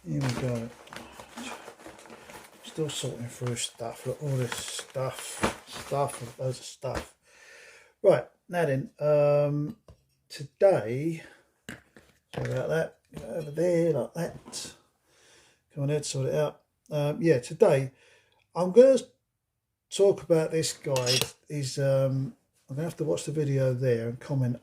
Here we go. Still sorting through stuff. Look, all this stuff, loads of stuff. Right, now then, today, sorry about that, go over there like that. Come on, Ed, sort it out. Yeah, today I'm going to talk about this guy. He's I'm going to have to watch the video there and comment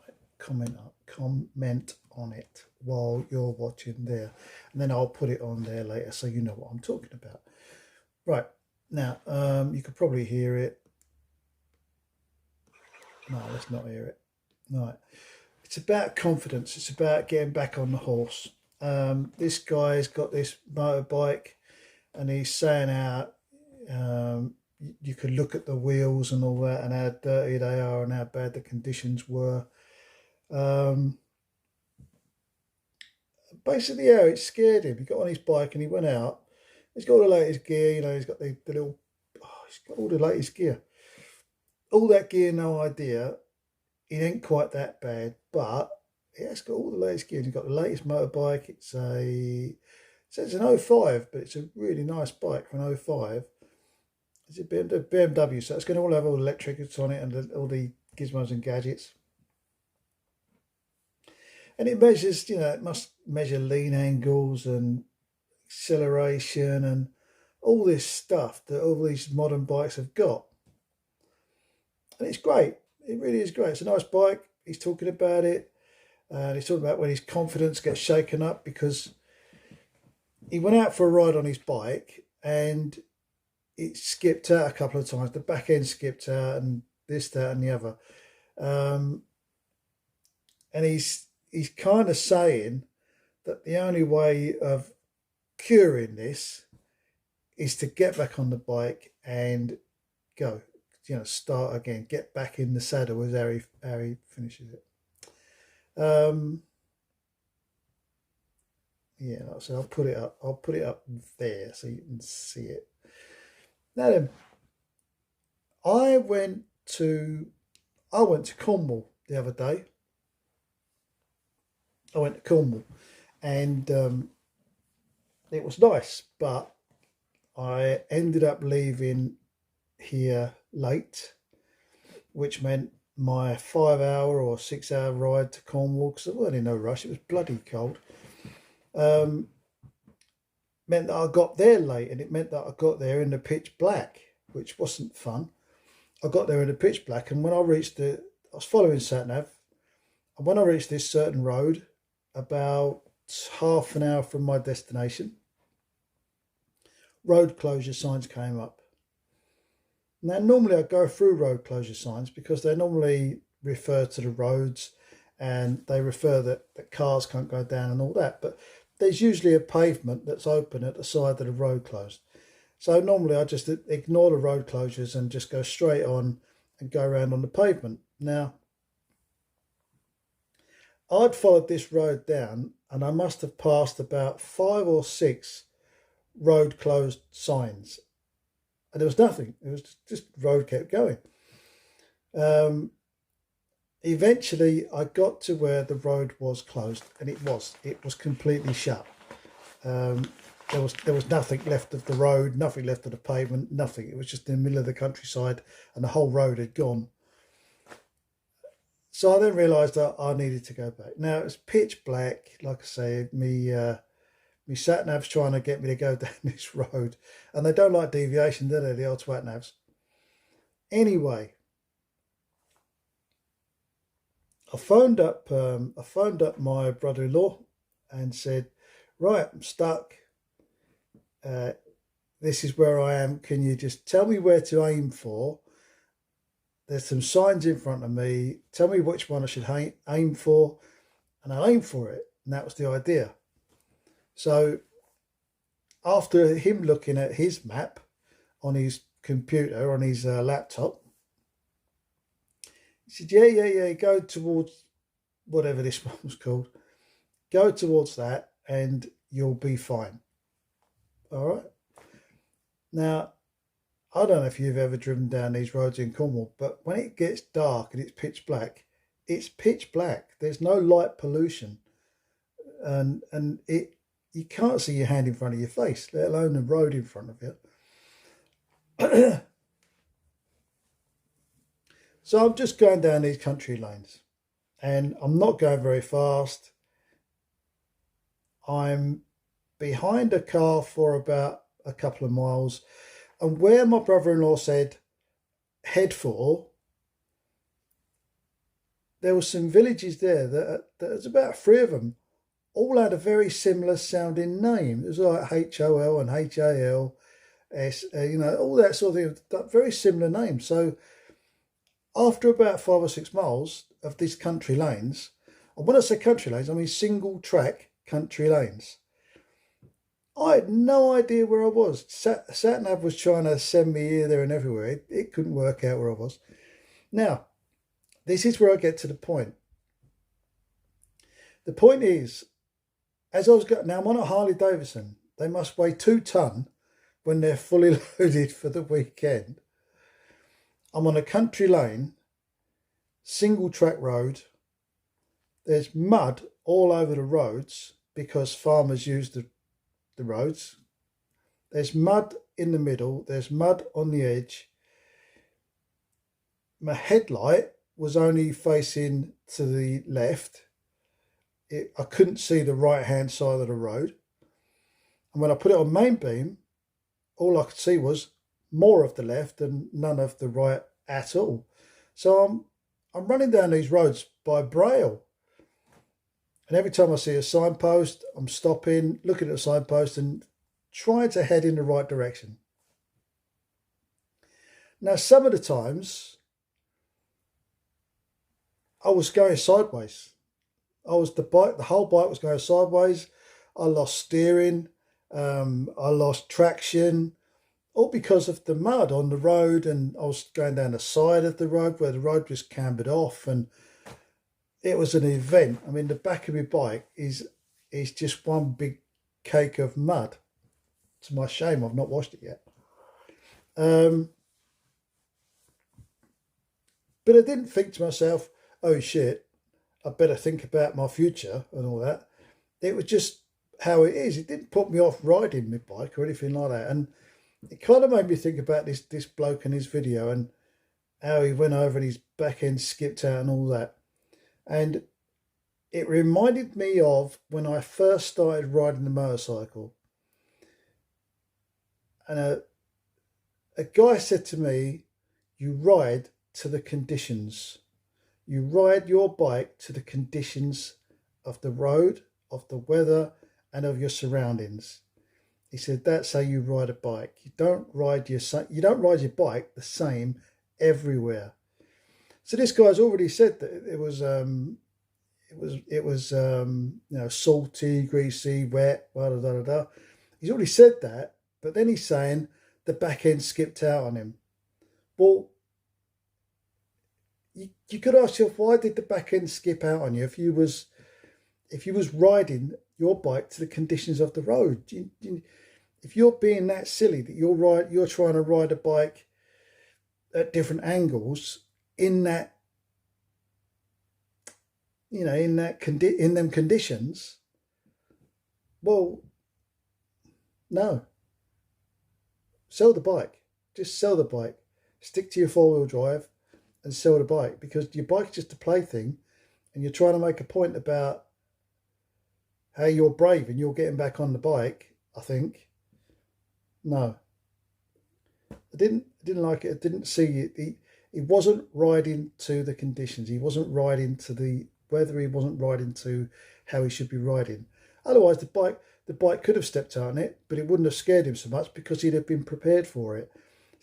on it while you're watching there, and then I'll put it on there later so you know what I'm talking about. Right, now you could probably hear it. No, let's not hear it. Right, it's about confidence. It's about getting back on the horse. This guy's got this motorbike, and he's saying how you could look at the wheels and all that, and how dirty they are, and how bad the conditions were. Basically, yeah, it scared him. He got on his bike and he went out. He's got all the latest gear, you know. He's got the little. Oh, he's got all the latest gear. All that gear, no idea. It ain't quite that bad, but he has got all the latest gear. He's got the latest motorbike. It's an 05, but it's a really nice bike for an 05. It's a BMW, so it's going to all have all the electrics on it and all the gizmos and gadgets. And it measures, you know, it must measure lean angles and acceleration and all this stuff that all these modern bikes have got. And it's great. It really is great. It's a nice bike. He's talking about it. And he's talking about when his confidence gets shaken up because he went out for a ride on his bike and it skipped out a couple of times. The back end skipped out and this, that and the other. And he's kind of saying that the only way of curing this is to get back on the bike and go, you know, start again, get back in the saddle, as how he finishes it. Yeah, so I'll put it up there so you can see it. Now then, I went to Cornwall the other day. I went to Cornwall and it was nice, but I ended up leaving here late, which meant my 5-hour or 6-hour ride to Cornwall, because there weren't in no rush, it was bloody cold, meant that I got there late, and it meant that I got there in the pitch black, which wasn't fun. I got there in the pitch black, and when I reached I was following SatNav, and when I reached this certain road, about half an hour from my destination, road closure signs came up. Now, normally I go through road closure signs because they normally refer to the roads and they refer that cars can't go down and all that. But there's usually a pavement that's open at the side of the road closed. So normally I just ignore the road closures and just go straight on and go around on the pavement. Now, I'd followed this road down and I must have passed about 5 or 6 road closed signs. And there was nothing. It was just road kept going. Eventually, I got to where the road was closed, and it was completely shut. There was nothing left of the road, nothing left of the pavement, nothing. It was just in the middle of the countryside, and the whole road had gone. So I then realised that I needed to go back. Now it was pitch black, like I say. My sat-nav's trying to get me to go down this road, and they don't like deviation, do they, the old sat-navs? Anyway, I phoned up my brother-in-law and said, right, I'm stuck. This is where I am. Can you just tell me where to aim for? There's some signs in front of me. Tell me which one I should aim for, and I'll aim for it. And that was the idea. So after him looking at his map on his computer, on his laptop, he said, yeah, go towards whatever this one was called. Go towards that and you'll be fine. All right. Now, I don't know if you've ever driven down these roads in Cornwall, but when it gets dark and it's pitch black, it's pitch black. There's no light pollution. And you can't see your hand in front of your face, let alone the road in front of you. So I'm just going down these country lanes and I'm not going very fast. I'm behind a car for about a couple of miles, and where my brother-in-law said head for, there were some villages there that there's about 3 of them, all had a very similar sounding name. It was like HOL and HAL, you know, all that sort of thing, very similar names. So after about 5 or 6 miles of these country lanes, and when I say country lanes, I mean single track country lanes, I had no idea where I was. Sat-nav was trying to send me here, there and everywhere. It couldn't work out where I was. Now, this is where I get to the point. The point is, as I was going, now I'm on a Harley Davidson. They must weigh 2 ton when they're fully loaded for the weekend. I'm on a country lane, single track road. There's mud all over the roads because farmers use the roads. There's mud in the middle. There's mud on the edge. My headlight was only facing to the left. I couldn't see the right hand side of the road. And when I put it on main beam, all I could see was more of the left and none of the right at all. So I'm running down these roads by braille. And every time I see a signpost, I'm stopping, looking at the signpost and trying to head in the right direction. Now, some of the times I was going sideways. The whole bike was going sideways. I lost steering. I lost traction, all because of the mud on the road, and I was going down the side of the road where the road was cambered off, and it was an event. I mean, the back of my bike is just one big cake of mud. To my shame, I've not washed it yet. But I didn't think to myself, oh shit, I better think about my future and all that. It was just how it is. It didn't put me off riding my bike or anything like that. And it kind of made me think about this bloke and his video and how he went over and his back end skipped out and all that. And it reminded me of when I first started riding the motorcycle. And a guy said to me, you ride to the conditions. You ride your bike to the conditions of the road, of the weather, and of your surroundings. He said that's how you ride a bike. You don't ride your bike the same everywhere. So this guy's already said that it was salty, greasy, wet, blah, blah, blah, blah. He's already said that, but then he's saying the back end skipped out on him. Well, you could ask yourself, why did the back end skip out on you if you was riding your bike to the conditions of the road? If you're being that silly that you're trying to ride a bike at different angles in that, in them conditions, well, no. Sell the bike. Just sell the bike. Stick to your 4-wheel drive and sell the bike, because your bike's just a plaything and you're trying to make a point about how you're brave and you're getting back on the bike, I think. No. I didn't like it. I didn't see it. He wasn't riding to the conditions. He wasn't riding to the weather. He wasn't riding to how he should be riding. Otherwise, the bike could have stepped on it, but it wouldn't have scared him so much because he'd have been prepared for it.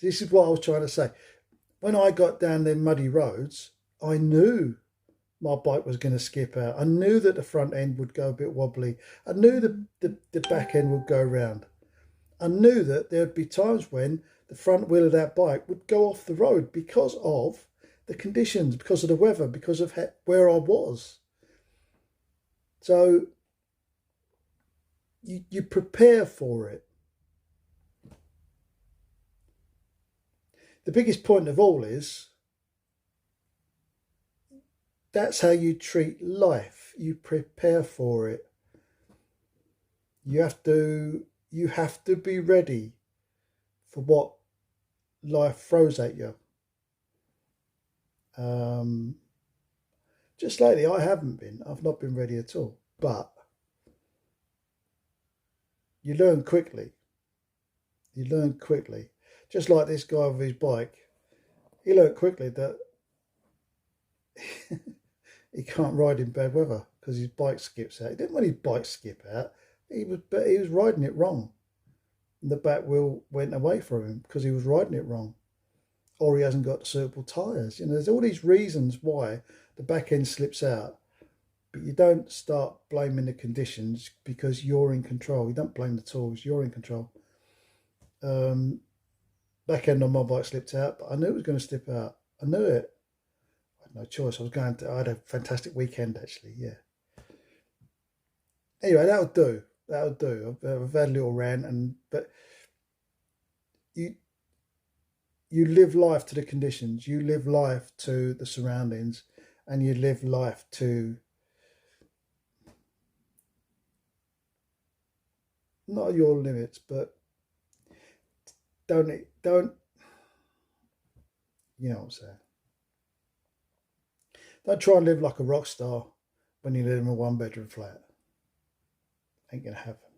This is what I was trying to say. When I got down them muddy roads, I knew my bike was going to skip out. I knew that the front end would go a bit wobbly. I knew the back end would go round. I knew that there would be times when the front wheel of that bike would go off the road because of the conditions, because of the weather, because of where I was. So you prepare for it. The biggest point of all is that's how you treat life. You prepare for it. You have to be ready for what life throws at you. Just lately, I haven't been. I've not been ready at all. But you learn quickly. You learn quickly. Just like this guy with his bike, he learned quickly that he can't ride in bad weather because his bike skips out. He didn't want his bike skip out. But he was riding it wrong. And the back wheel went away from him because he was riding it wrong, or he hasn't got suitable tyres. You know, there's all these reasons why the back end slips out. But you don't start blaming the conditions because you're in control. You don't blame the tools. You're in control. Back end on my bike slipped out, but I knew it was going to slip out. I knew it. I had no choice. I had a fantastic weekend actually. Yeah. Anyway, that'll do. That'll do. I've had a little rant, but you live life to the conditions. You live life to the surroundings, and you live life to not your limits, but don't you know what I'm saying? Don't try and live like a rock star when you live in a 1 bedroom flat. Ain't gonna happen.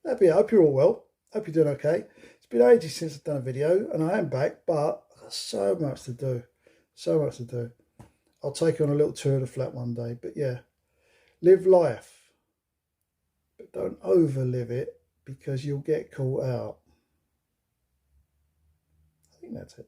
That'd be it. I hope you're all well. Hope you're doing okay. It's been ages since I've done a video, and I am back, but I've got so much to do. So much to do. I'll take you on a little tour of the flat one day. But yeah, live life, but don't overlive it because you'll get caught out. I think that's it.